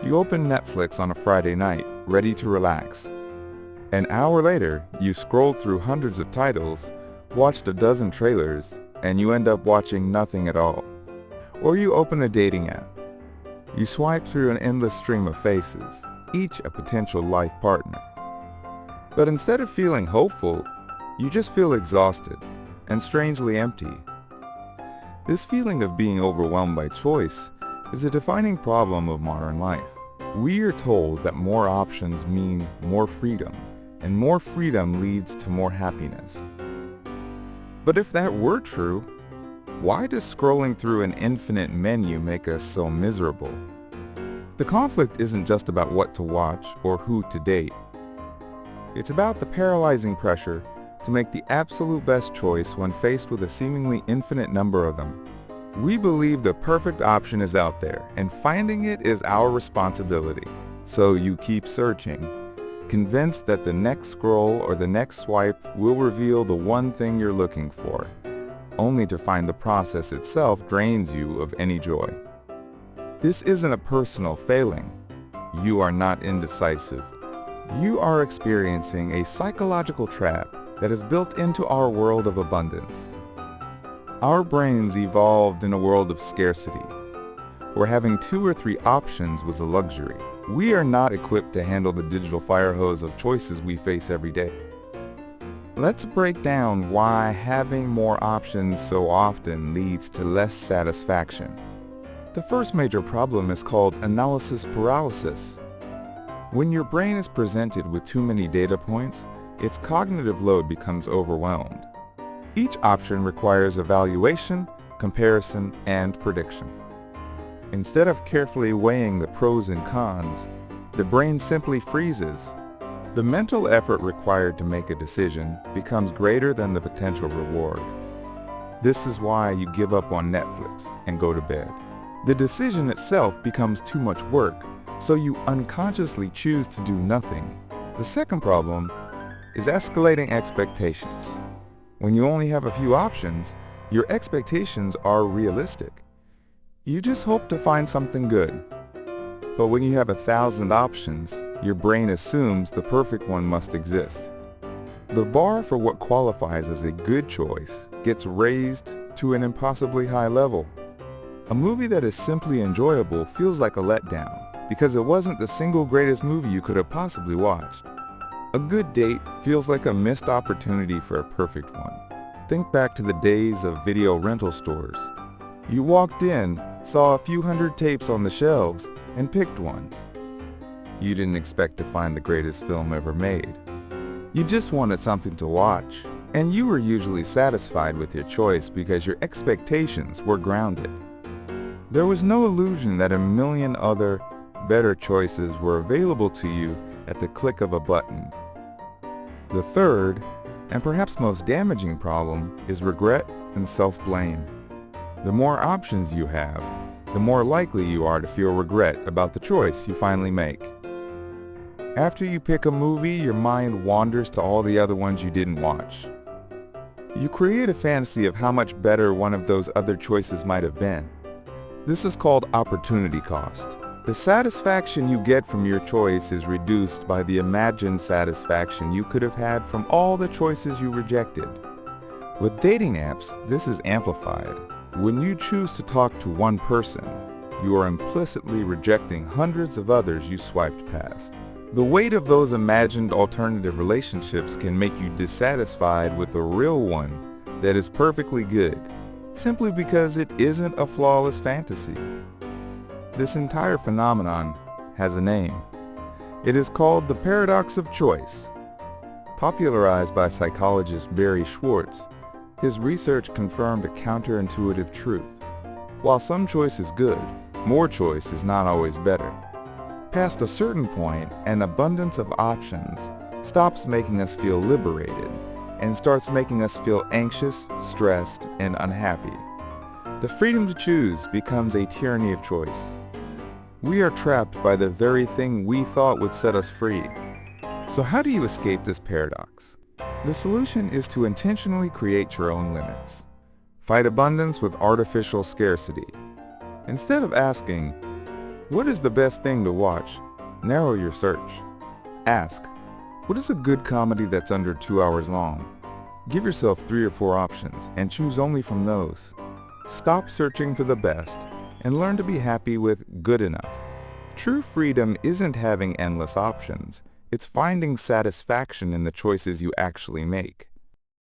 You open Netflix on a Friday night, ready to relax. An hour later, you scrolled through hundreds of titles, watched a dozen trailers, and you end up watching nothing at all. Or you open a dating app. You swipe through an endless stream of faces, each a potential life partner. But instead of feeling hopeful, you just feel exhausted and strangely empty. This feeling of being overwhelmed by choice is a defining problem of modern life. We are told that more options mean more freedom, and more freedom leads to more happiness. But if that were true, why does scrolling through an infinite menu make us so miserable? The conflict isn't just about what to watch or who to date. It's about the paralyzing pressure to make the absolute best choice when faced with a seemingly infinite number of them. We believe the perfect option is out there, and finding it is our responsibility. So you keep searching, convinced that the next scroll or the next swipe will reveal the one thing you're looking for, only to find the process itself drains you of any joy. This isn't a personal failing. You are not indecisive. You are experiencing a psychological trap that is built into our world of abundance. Our brains evolved in a world of scarcity, where having 2 or 3 options was a luxury. We are not equipped to handle the digital fire hose of choices we face every day. Let's break down why having more options so often leads to less satisfaction. The first major problem is called analysis paralysis. When your brain is presented with too many data points, its cognitive load becomes overwhelmed. Each option requires evaluation, comparison, and prediction. Instead of carefully weighing the pros and cons, the brain simply freezes. The mental effort required to make a decision becomes greater than the potential reward. This is why you give up on Netflix and go to bed. The decision itself becomes too much work, so you unconsciously choose to do nothing. The second problem is escalating expectations. When you only have a few options, your expectations are realistic. You just hope to find something good. But when you have 1,000 options, your brain assumes the perfect one must exist. The bar for what qualifies as a good choice gets raised to an impossibly high level. A movie that is simply enjoyable feels like a letdown because it wasn't the single greatest movie you could have possibly watched. A good date feels like a missed opportunity for a perfect one. Think back to the days of video rental stores. You walked in, saw a few hundred tapes on the shelves, and picked one. You didn't expect to find the greatest film ever made. You just wanted something to watch, and you were usually satisfied with your choice because your expectations were grounded. There was no illusion that a million other, better choices were available to you at the click of a button. The third, and perhaps most damaging problem, is regret and self-blame. The more options you have, the more likely you are to feel regret about the choice you finally make. After you pick a movie, your mind wanders to all the other ones you didn't watch. You create a fantasy of how much better one of those other choices might have been. This is called opportunity cost. The satisfaction you get from your choice is reduced by the imagined satisfaction you could have had from all the choices you rejected. With dating apps, this is amplified. When you choose to talk to one person, you are implicitly rejecting hundreds of others you swiped past. The weight of those imagined alternative relationships can make you dissatisfied with the real one that is perfectly good, simply because it isn't a flawless fantasy. This entire phenomenon has a name. It is called the paradox of choice. Popularized by psychologist Barry Schwartz, his research confirmed a counterintuitive truth. While some choice is good, more choice is not always better. Past a certain point, an abundance of options stops making us feel liberated and starts making us feel anxious, stressed, and unhappy. The freedom to choose becomes a tyranny of choice. We are trapped by the very thing we thought would set us free. So how do you escape this paradox? The solution is to intentionally create your own limits. Fight abundance with artificial scarcity. Instead of asking, What is the best thing to watch? Narrow your search. Ask, what is a good comedy that's under 2 hours long? Give yourself 3 or 4 options and choose only from those. Stop searching for the best and learn to be happy with good enough. True freedom isn't having endless options. It's finding satisfaction in the choices you actually make.